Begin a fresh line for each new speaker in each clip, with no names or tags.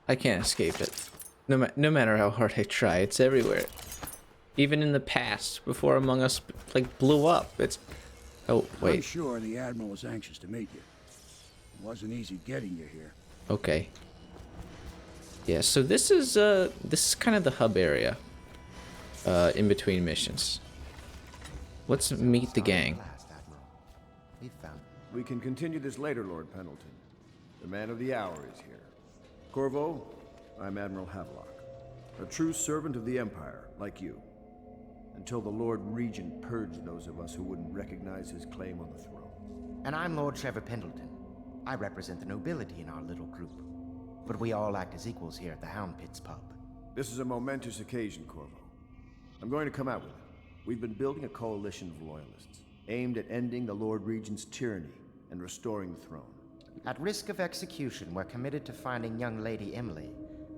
I can't escape it. No matter how hard I try, it's everywhere. Even in the past, before Among Us like blew up, it's... Oh, wait.
I'm sure the Admiral was anxious to meet you. It wasn't easy getting you here.
Okay. Yeah, so this is kind of the hub area. In between missions. Let's meet the gang.
We can continue this later, Lord Pendleton. The man of the hour is here. Corvo, I'm Admiral Havelock. A true servant of the Empire, like you. Until the Lord Regent purged those of us who wouldn't recognize his claim on the throne.
And I'm Lord Trevor Pendleton. I represent the nobility in our little group. But we all act as equals here at the Hound Pits pub.
This is a momentous occasion, Corvo. I'm going to come out with it. We've been building a coalition of loyalists, aimed at ending the Lord Regent's tyranny and restoring the throne.
At risk of execution, we're committed to finding young Lady Emily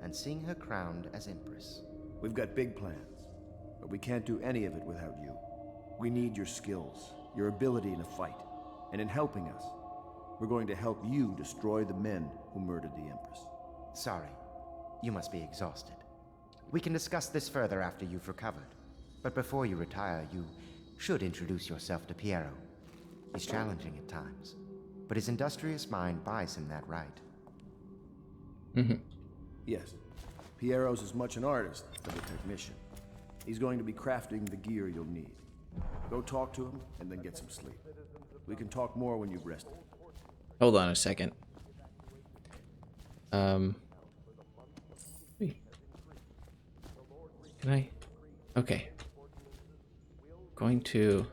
and seeing her crowned as Empress.
We've got big plans, but we can't do any of it without you. We need your skills, your ability in a fight, and in helping us, we're going to help you destroy the men who murdered the Empress.
Sorry, you must be exhausted. We can discuss this further after you've recovered. But before you retire, you should introduce yourself to Piero. He's challenging at times, but his industrious mind buys him that right.
Yes, Piero's as much an artist as a technician. He's going to be crafting the gear you'll need. Go talk to him, and then get some sleep. We can talk more when you've rested.
Hold on a second. Can I? Okay. Going to...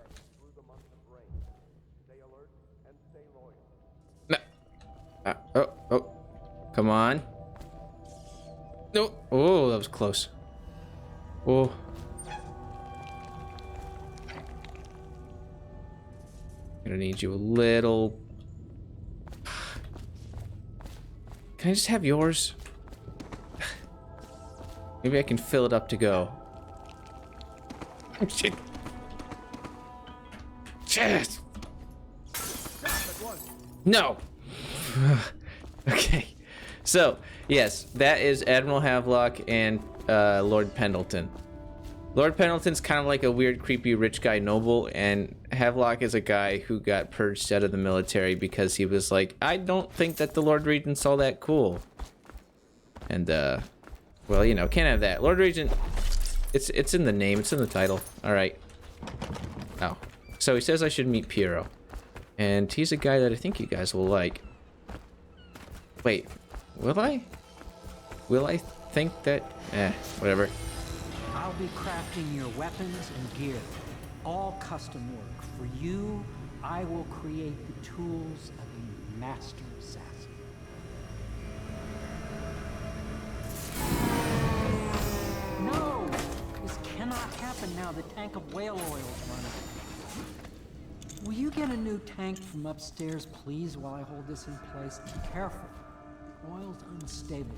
No. Oh. Come on. No. Oh, that was close. Oh. Gonna need you a little... Can I just have yours? Maybe I can fill it up to go. Shit. Shit. No. Okay. So, yes, that is Admiral Havelock and Lord Pendleton. Lord Pendleton's kind of like a weird, creepy, rich guy noble, and Havelock is a guy who got purged out of the military because he was like, I don't think that the Lord Regent's all that cool. And, well, you know, can't have that. Lord Regent, it's in the name, it's in the title. All right. Oh. So he says I should meet Piero. And he's a guy that I think you guys will like. Wait, will I? Will I think that? Whatever.
I'll be crafting your weapons and gear. All custom work. For you, I will create the tools of a master assassin. No! This cannot happen now. The tank of whale oil is running. Will you get a new tank from upstairs, please, while I hold this in place? Be careful. Oil's unstable.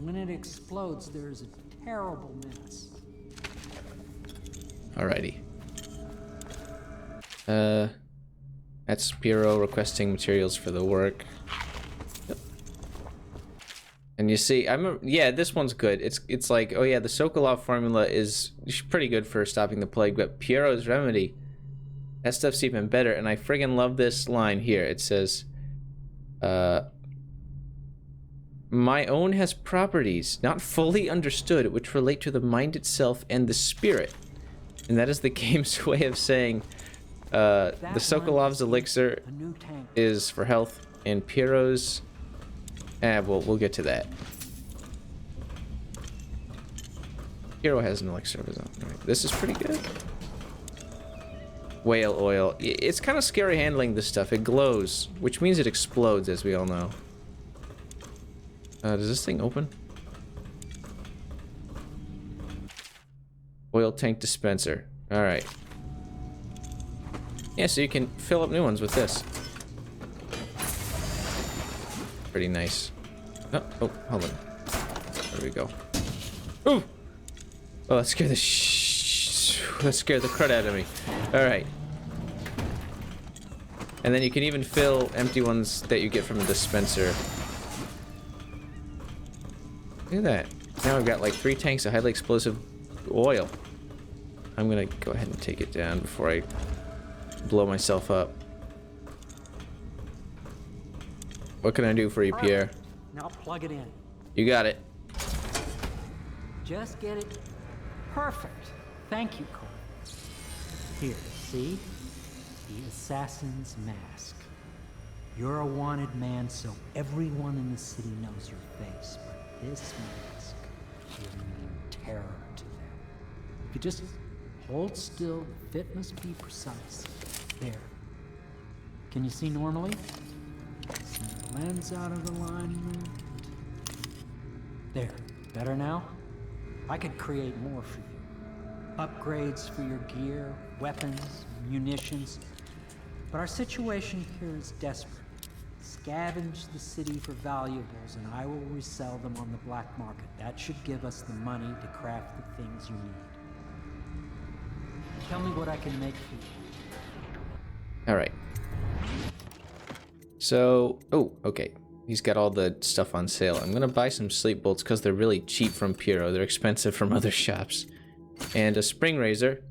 When it explodes, there's a terrible mess.
Alrighty. That's Piero requesting materials for the work. Yep. And you see, yeah, this one's good. It's like, oh yeah, the Sokolov formula is pretty good for stopping the plague, but Piero's remedy, that stuff's even better. And I friggin' love this line here. It says, my own has properties not fully understood which relate to the mind itself and the spirit. And that is the game's way of saying the Sokolov's elixir is for health, and Piero's... we'll get to that. Piero has an elixir of his own. Right, this is pretty good. Whale oil. It's kind of scary handling this stuff. It glows, which means it explodes, as we all know. Does this thing open? Oil tank dispenser. Alright. Yeah, so you can fill up new ones with this. Pretty nice. Oh, hold on. There we go. Ooh! Oh, that scared the crud out of me. Alright. And then you can even fill empty ones that you get from a dispenser Look at that. Now I've got like 3 tanks of highly explosive oil. I'm gonna go ahead and take it down before I blow myself up. What can I do for you, Pierre?
Now plug it in.
You got it.
Just get it perfect. Thank you, Cole. Here, see? The assassin's mask. You're a wanted man, so everyone in the city knows your face, but this mask will mean terror to them. If you just hold still, the fit must be precise. There. Can you see normally? Send the lens out of alignment. There. Better now? I could create more for you. Upgrades for your gear, weapons, munitions. But our situation here is desperate. Scavenge the city for valuables and I will resell them on the black market. That should give us the money to craft the things you need. Tell me what I can make for you.
Alright. So, oh, okay. He's got all the stuff on sale. I'm gonna buy some sleep bolts because they're really cheap from Piero. They're expensive from other shops. And a spring razor,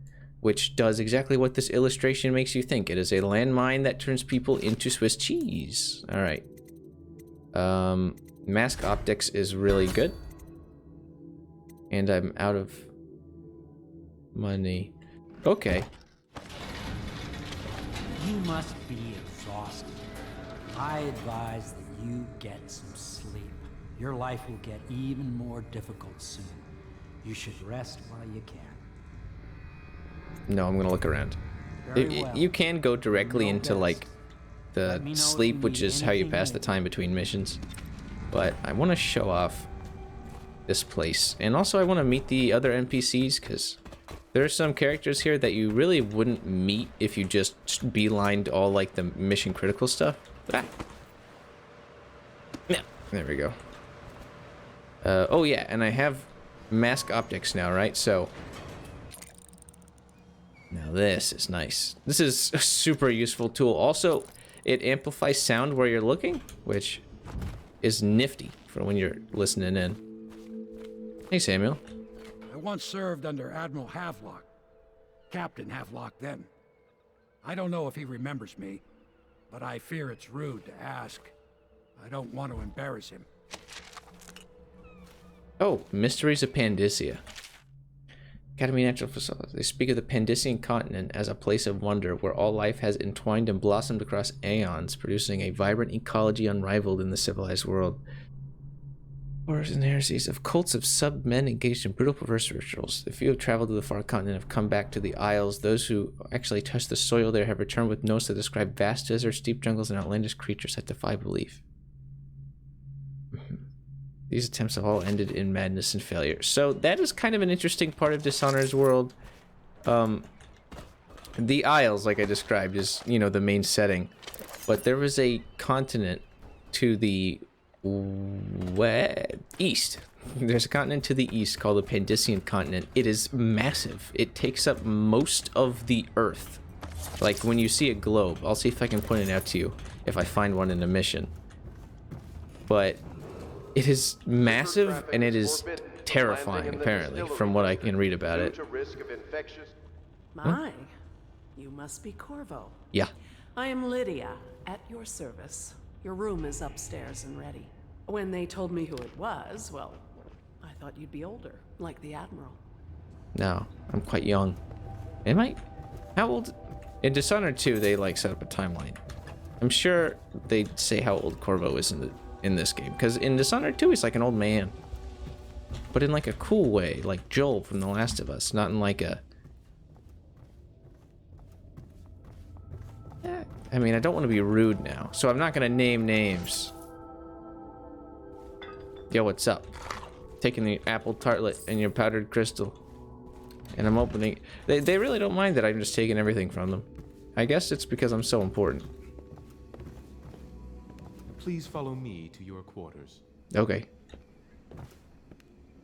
which does exactly what this illustration makes you think. It is a landmine that turns people into Swiss cheese. Alright. Mask optics is really good. And I'm out of money. Okay.
You must be exhausted. I advise that you get some sleep. Your life will get even more difficult soon. You should rest while you can.
No, I'm gonna look around.
Very well.
You can go directly into like
Let me
the
know
sleep,
if you
which
need
is how you
anything
pass the
new.
time between missions. But I want to show off this place, and also I want to meet the other NPCs because there are some characters here that you really wouldn't meet if you just beelined all like the mission critical stuff. Ah. Yeah, there we go. Oh yeah, and I have mask optics now, right? So now this is nice. This is a super useful tool. Also, it amplifies sound where you're looking, which is nifty for when you're listening in. Hey, Samuel.
I once served under Admiral Havelock. Captain Havelock then. I don't know if he remembers me, but I fear it's rude to ask. I don't want to embarrass him.
Oh, Mysteries of Pandysia. Academy Natural Facilities. They speak of the Pandysian continent as a place of wonder where all life has entwined and blossomed across aeons, producing a vibrant ecology unrivaled in the civilized world. Horrors and heresies of cults of sub-men engaged in brutal perverse rituals. The few who have traveled to the far continent have come back to the Isles. Those who actually touched the soil there have returned with notes that describe vast deserts, deep jungles, and outlandish creatures that defy belief. These attempts have all ended in madness and failure. So that is kind of an interesting part of Dishonored's world. The Isles, like I described, is, you know, the main setting. But there was a continent to the east. There's a continent to the east called the Pandysian continent. It is massive. It takes up most of the Earth. Like when you see a globe, I'll see if I can point it out to you if I find one in a mission. But it is massive and it is terrifying, apparently, from what I can read about it.
My, you must be Corvo.
Yeah.
I am Lydia, at your service. Your room is upstairs and ready. When they told me who it was, well, I thought you'd be older, like the Admiral.
No, I'm quite young. Am I? How old? In Dishonored 2, they like set up a timeline. I'm sure they'd say how old Corvo is in this game, because in Dishonored 2, he's like an old man. But in like a cool way, like Joel from The Last of Us, not in like a... I mean, I don't want to be rude now, so I'm not going to name names. Yo, what's up? Taking the apple tartlet and your powdered crystal. And I'm opening... They really don't mind that I'm just taking everything from them. I guess it's because I'm so important.
Please follow me to your quarters.
Okay.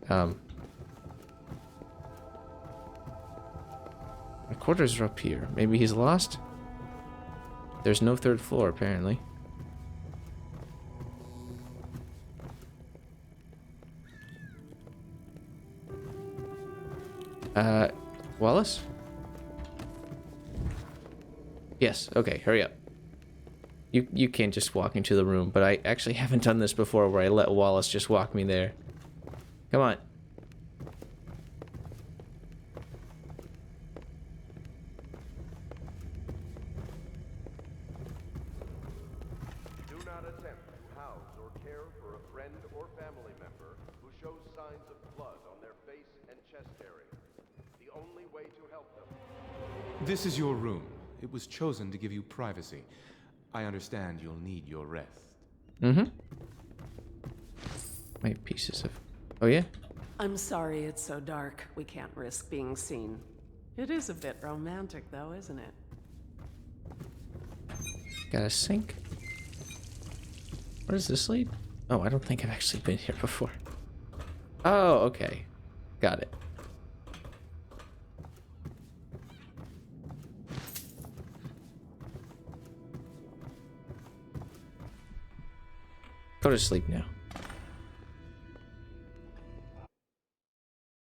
My quarters are up here. Maybe he's lost? There's no third floor, apparently. Wallace? Yes, okay, hurry up. You can't just walk into the room, but I actually haven't done this before where I let Wallace just walk me there. Come on.
Do not attempt to house or care for a friend or family member who shows signs of blood on their face and chest area. The only way to help them.
This is your room. It was chosen to give you privacy. I understand you'll need your rest.
Mm-hmm. My pieces of... Oh, yeah?
I'm sorry it's so dark. We can't risk being seen. It is a bit romantic, though, isn't it?
Got a sink. Where does this lead? Oh, I don't think I've actually been here before. Oh, okay. Got it. Go to sleep now.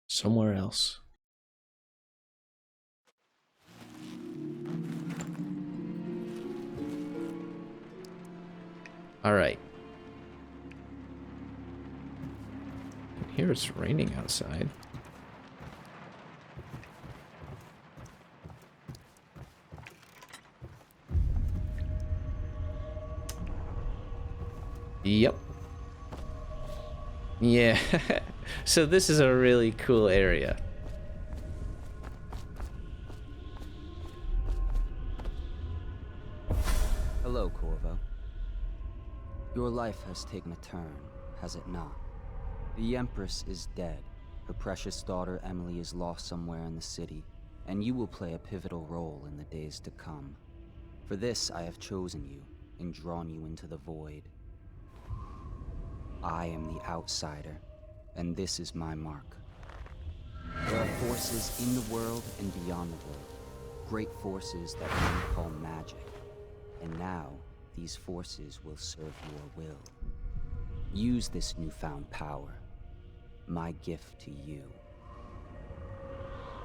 Somewhere else. All right. Here it's raining outside. Yep. Yeah. So this is a really cool area.
Hello, Corvo. Your life has taken a turn, has it not? The Empress is dead. Her precious daughter Emily is lost somewhere in the city, and you will play a pivotal role in the days to come. For this, I have chosen you and drawn you into the void. I am the outsider, and this is my mark. There are forces in the world and beyond the world, great forces that men call magic. And now, these forces will serve your will. Use this newfound power, my gift to you.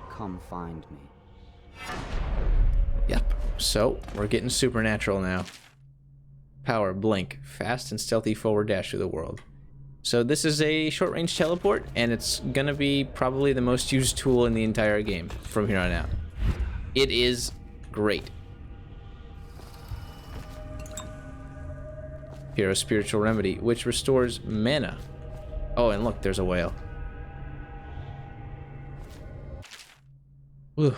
Come find me.
Yep. So we're getting supernatural now. Power, blink, fast and stealthy forward dash through the world. So this is a short-range teleport, and it's gonna be probably the most used tool in the entire game from here on out. It is great. Here, a spiritual remedy, which restores mana. Oh, and look, there's a whale. Whew.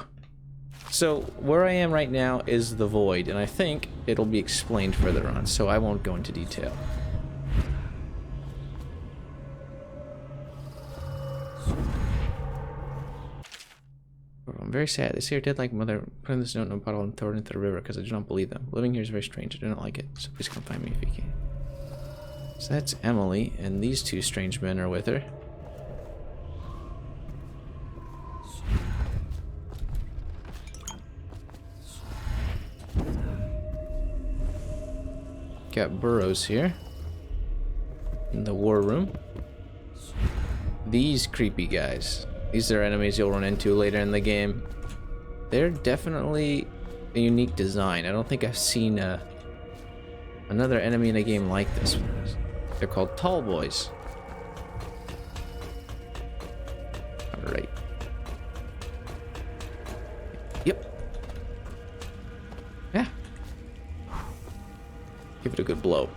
So where I am right now is the void, and I think it'll be explained further on, so I won't go into detail. I'm very sad. They say your dead like mother put in this note in a bottle and throw it into the river because I do not believe them. Living here is very strange. I do not like it. So please come find me if you can. So that's Emily, and these two strange men are with her. Got Burrows here in the war room. These creepy guys. These are enemies you'll run into later in the game. They're definitely a unique design. I don't think I've seen another enemy in a game like this. They're called Tall Boys. Alright. Yep. Yeah. Give it a good blow.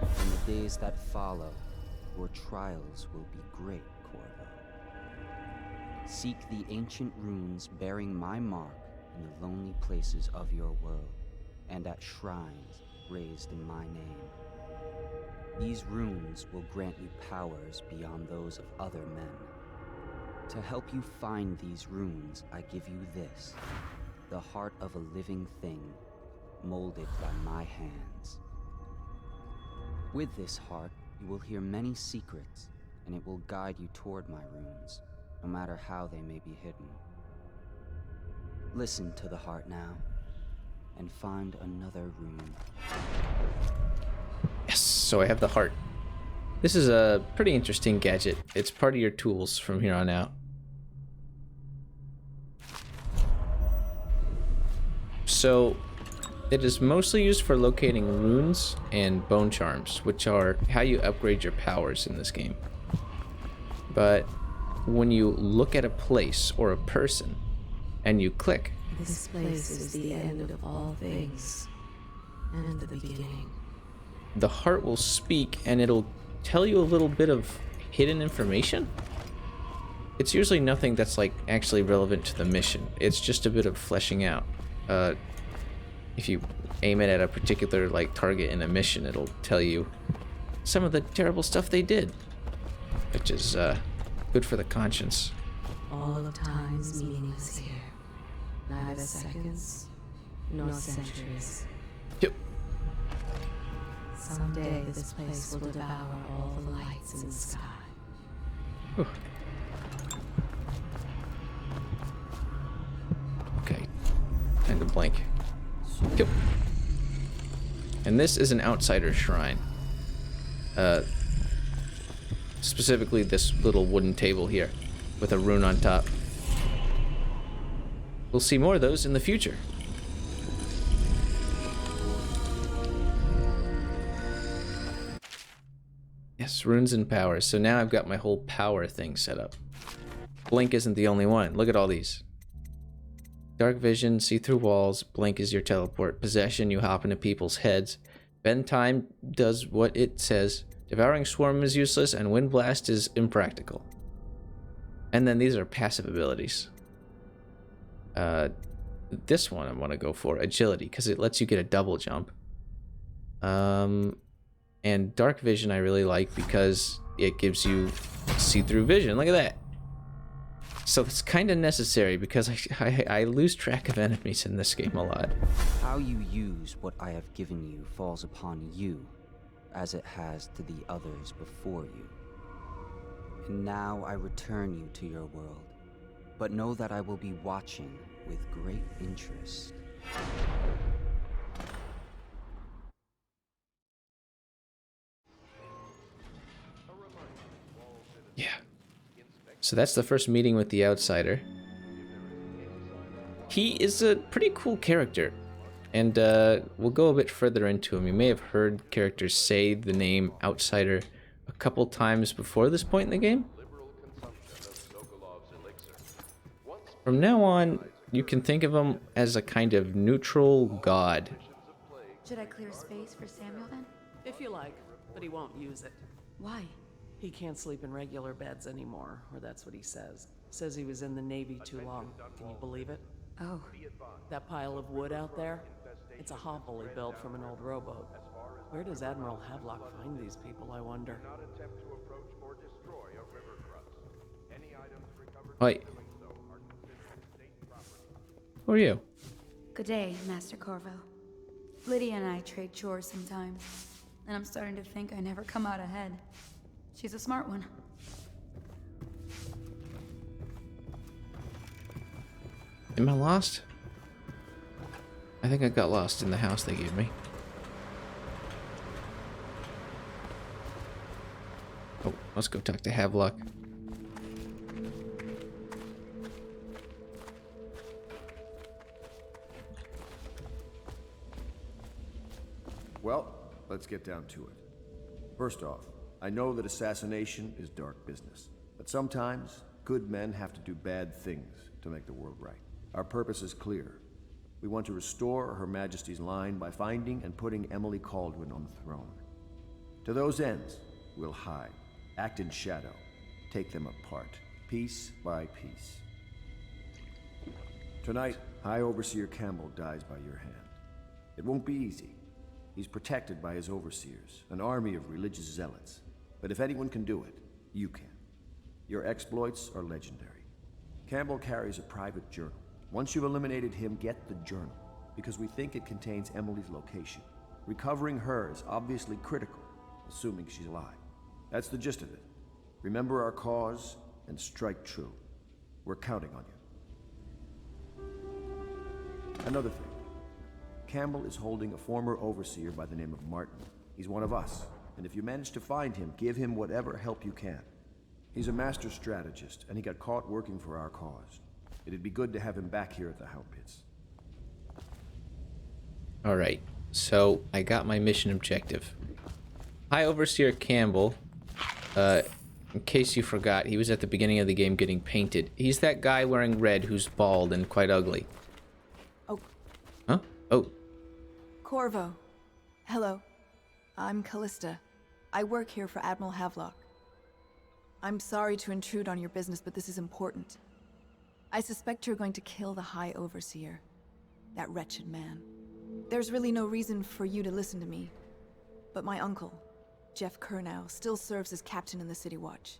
In the days that follow, your trials will be great, Corvo. Seek the ancient runes bearing my mark in the lonely places of your world, and at shrines raised in my name. These runes will grant you powers beyond those of other men. To help you find these runes, I give you this, the heart of a living thing, molded by my hands. With this heart, you will hear many secrets, and it will guide you toward my runes, no matter how they may be hidden. Listen to the heart now, and find another rune.
Yes, so I have the heart. This is a pretty interesting gadget. It's part of your tools from here on out. So, it is mostly used for locating runes and bone charms, which are how you upgrade your powers in this game. But when you look at a place or a person and you click,
This place is the end of all things, and the beginning.
the heart will speak and it'll tell you a little bit of hidden information. It's usually nothing that's like actually relevant to the mission. It's just a bit of fleshing out. If you aim it at a particular like target in a mission, it'll tell you some of the terrible stuff they did, which is good for the conscience.
All of time's meaningless here. Neither seconds, nor centuries.
Yep.
Someday this place will devour all the lights in the sky.
Whew. Okay, time to blink. Yep. And this is an outsider shrine. Specifically this little wooden table here with a rune on top. We'll see more of those in the future. Yes, runes and powers. So now I've got my whole power thing set up. Blink isn't the only one. Look at all these. Dark vision, see through walls. Blink is your teleport. Possession, you hop into people's heads. Bend time does what it says. Devouring swarm is useless, and wind blast is impractical. And then these are passive abilities. This one I want to go for, agility, because it lets you get a double jump. And dark vision I really like because it gives you see-through vision. Look at that. So it's kind of necessary because I lose track of enemies in this game a lot.
How you use what I have given you falls upon you, as it has to the others before you. And now I return you to your world, but know that I will be watching with great interest.
Yeah. So that's the first meeting with the outsider. He is a pretty cool character, and we'll go a bit further into him. You may have heard characters say the name outsider a couple times before this point in the game. From now on, you can think of him as a kind of neutral god.
Should I clear space for Samuel then?
If you like, but he won't use it.
Why?
He can't sleep in regular beds anymore, or that's what he says. Says he was in the Navy too long. Can you believe it?
Oh.
That pile of wood out there? It's a hovel he built from an old rowboat. Where does Admiral Havelock find these people, I wonder?
Wait. Who are you?
Good day, Master Corvo. Lydia and I trade chores sometimes, and I'm starting to think I never come out ahead. She's a smart one.
Am I lost? I think I got lost in the house they gave me. Oh, let's go talk to Havelock.
Well, let's get down to it. First off, I know that assassination is dark business, but sometimes good men have to do bad things to make the world right. Our purpose is clear. We want to restore Her Majesty's line by finding and putting Emily Caldwin on the throne. To those ends, we'll hide, act in shadow, take them apart, piece by piece. Tonight, High Overseer Campbell dies by your hand. It won't be easy. He's protected by his overseers, an army of religious zealots. But if anyone can do it, you can. Your exploits are legendary. Campbell carries a private journal. Once you've eliminated him, get the journal, because we think it contains Emily's location. Recovering her is obviously critical, assuming she's alive. That's the gist of it. Remember our cause and strike true. We're counting on you. Another thing. Campbell is holding a former overseer by the name of Martin. He's one of us, And if you manage to find him, give him whatever help you can. He's a master strategist, and he got caught working for our cause. It'd be good to have him back here at the Howl Pits.
Alright, so I got my mission objective. High Overseer Campbell, in case you forgot, he was at the beginning of the game getting painted. He's that guy wearing red who's bald and quite ugly.
Oh.
Huh? Oh.
Corvo. Hello. I'm Callista. I work here for Admiral Havelock. I'm sorry to intrude on your business, but this is important. I suspect you're going to kill the High Overseer. That wretched man. There's really no reason for you to listen to me. But my uncle, Jeff Kernow, still serves as captain in the City Watch.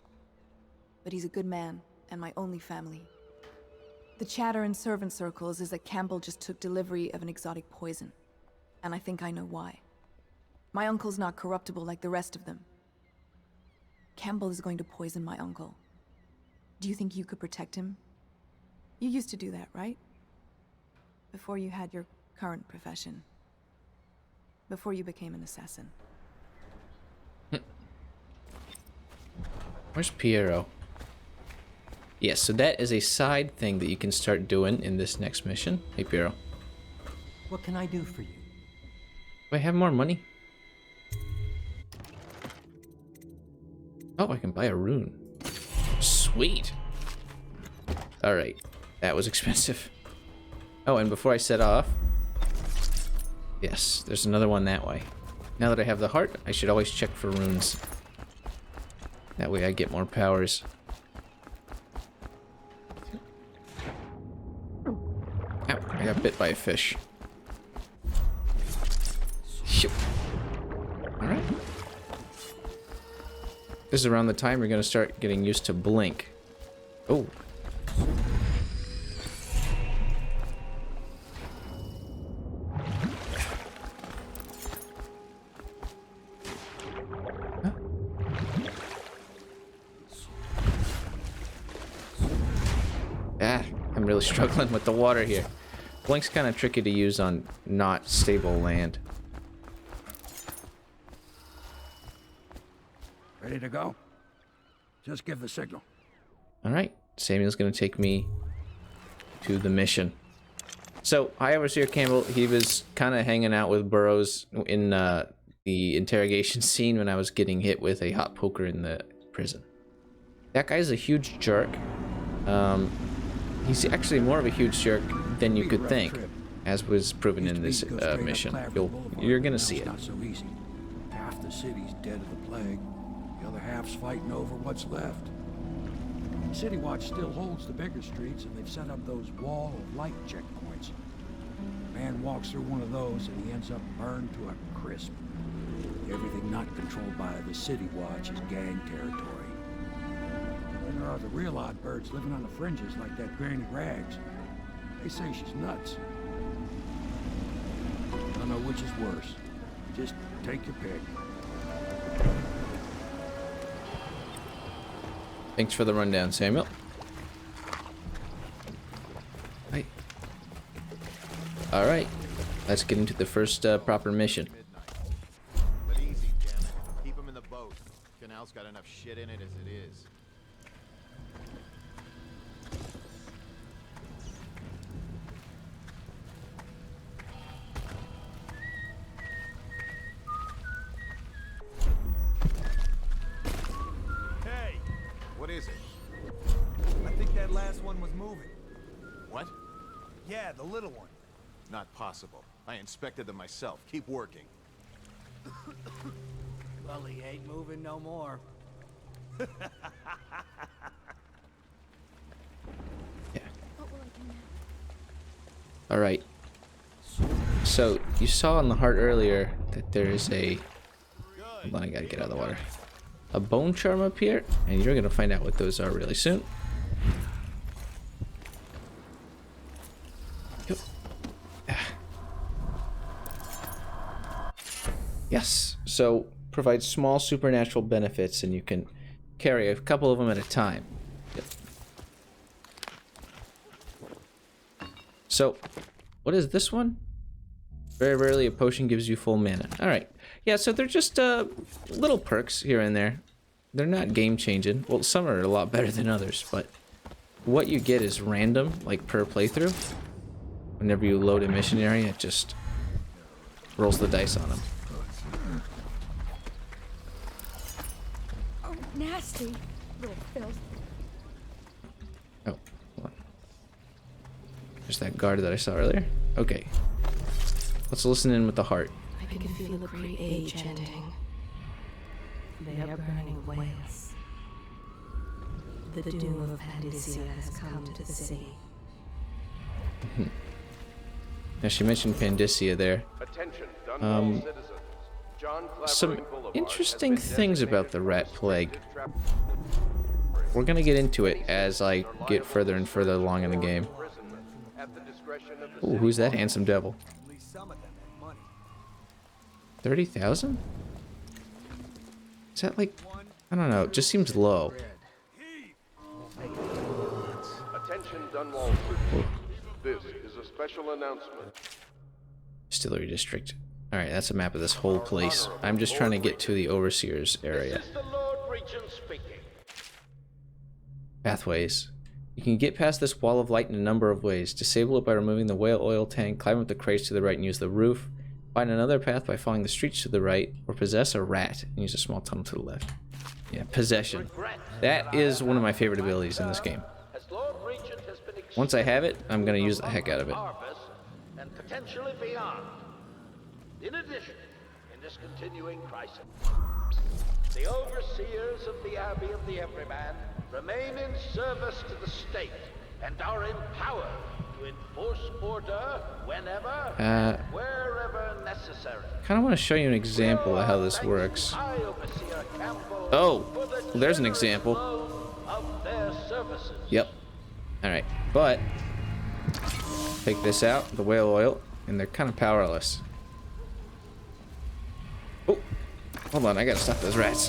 But he's a good man, and my only family. The chatter in servant circles is that Campbell just took delivery of an exotic poison. And I think I know why. My uncle's not corruptible like the rest of them. Campbell is going to poison my uncle. Do you think you could protect him? You used to do that, right? Before you had your current profession. Before you became an assassin.
Where's Piero? Yes, so that is a side thing that you can start doing in this next mission. Hey, Piero.
What can I do for you?
Do I have more money? Oh, I can buy a rune. Sweet. Alright, that was expensive. Oh, and before I set off... Yes, there's another one that way. Now that I have the heart, I should always check for runes. That way I get more powers. Ow, I got bit by a fish. Alright. This is around the time you're going to start getting used to blink. Oh. Huh? Ah, I'm really struggling with the water here. Blink's kind of tricky to use on not stable land.
Ready to go? Just give the signal.
Alright, Samuel's gonna take me to the mission. So, High Overseer Campbell, he was kind of hanging out with Burroughs in the interrogation scene when I was getting hit with a hot poker in the prison. That guy's a huge jerk. He's actually more of a huge jerk than you could think, as was proven in this mission. You're gonna see it.
Not so easy. Half the city's dead of the plague. The other half's fighting over what's left. City Watch still holds the bigger streets, and they've set up those wall of light checkpoints. A man walks through one of those, and he ends up burned to a crisp. Everything not controlled by the City Watch is gang territory. And there are the real odd birds living on the fringes like that Granny Rags. They say she's nuts. I don't know which is worse. Just take your pick.
Thanks for the rundown, Samuel. Right. Alright, let's get into the first proper mission.
But easy, damn it. Keep him in the boat. Canal's got enough shit in it as it is. What is it?
I think that last one was moving.
What?
Yeah, the little one.
Not possible. I inspected them myself. Keep working.
Well, he ain't moving no more.
Yeah. Alright. So, you saw on the heart earlier that there is a... Hold on, I gotta get out of the water. A bone charm up here, and you're gonna find out what those are really soon. Yes, so provides small supernatural benefits, and you can carry a couple of them at a time. Yep. So, what is this one? Very rarely a potion gives you full mana. Alright, Yeah, so they're just little perks here and there. They're not game changing. Well, some are a lot better than others, but what you get is random, like per playthrough. Whenever you load a mission area, it just rolls the dice on them.
Oh, nasty little filth.
Oh, hold on. There's that guard that I saw earlier. Okay. Let's listen in with the heart.
I can feel a great age ending. They are burning whales. The doom of Pandysia has come to the city.
Now, she mentioned Pandysia there.
Attention, Dunwall citizens. John
Some
Clavering Boulevard
interesting
has been
things about the rat plague. We're gonna get into it as I get further and further along in the game. Ooh, who's that handsome devil? 30,000? Is that like, I don't know, it just seems low.
Attention, Dunwall citizens. This is a special announcement.
Distillery District. Alright, that's a map of this whole place. I'm just trying to get to the Overseer's area.
This is the Lord Regent speaking.
Pathways. You can get past this wall of light in a number of ways. Disable it by removing the whale oil tank, climb up the crates to the right and use the roof. Find another path by following the streets to the right, or possess a rat and use a small tunnel to the left. Yeah, possession. That is one of my favorite abilities in this game. Once I have it, I'm going to use the heck out of it.
And potentially beyond. In addition, in this continuing crisis, the overseers of the Abbey of the Everyman remain in service to the state and are empowered to enforce order whenever and wherever necessary.
Kind of want to show you an example of how this works. Oh, there's an example.
Of their services.
Yep. Alright, but take this out, the whale oil, and they're kind of powerless. Oh, hold on, I gotta stop those rats.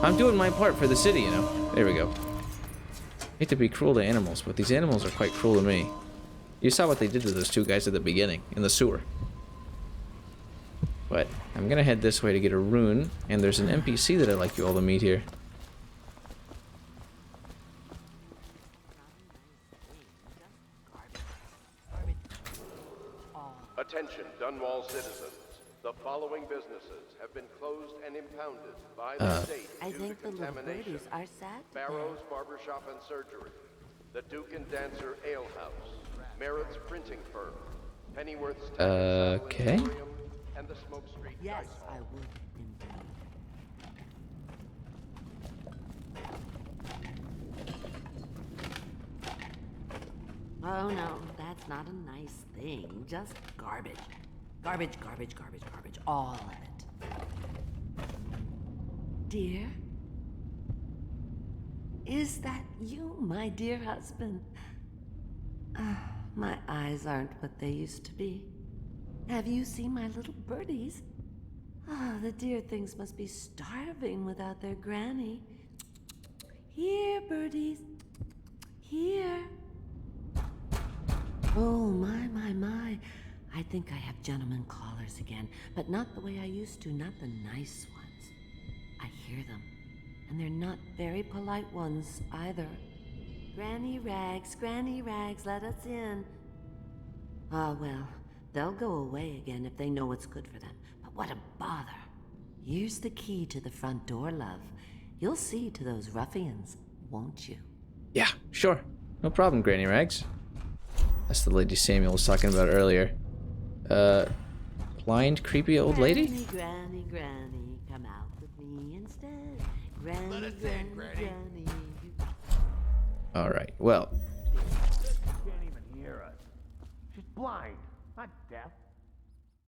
I'm doing my part for the city, you know. There we go. Hate to be cruel to animals, but these animals are quite cruel to me. You saw what they did to those two guys at the beginning, in the sewer. But I'm gonna head this way to get a rune, and there's an NPC that I'd like you all to meet here.
Attention, Dunwall citizens. The following businesses have been closed and impounded by the state due to contamination.
Are sad.
Barrow's Barbershop and Surgery, the Duke and Dancer Ale House, Merritt's Printing Firm, Pennyworth's
Okay.
and the Smoke Street
Yes,
Dice
I
Hall.
would. Oh no, that's not a nice thing. Just garbage. Garbage, garbage, garbage, garbage. All of it. Dear? Is that you, my dear husband? My eyes aren't what they used to be. Have you seen my little birdies? The dear things must be starving without their granny. Here, birdies. Here. Oh, my. I think I have gentlemen callers again, but not the way I used to, not the nice ones. I hear them, and they're not very polite ones either. Granny Rags, let us in. Ah, well, they'll go away again if they know what's good for them, but what a bother. Here's the key to the front door, love. You'll see to those ruffians, won't you?
Yeah, sure. No problem, Granny Rags. That's the lady Samuel was talking about earlier. Blind, creepy old lady?
Granny, come out with me instead. Granny.
Alright, well.
She can't even hear us. She's blind, not deaf.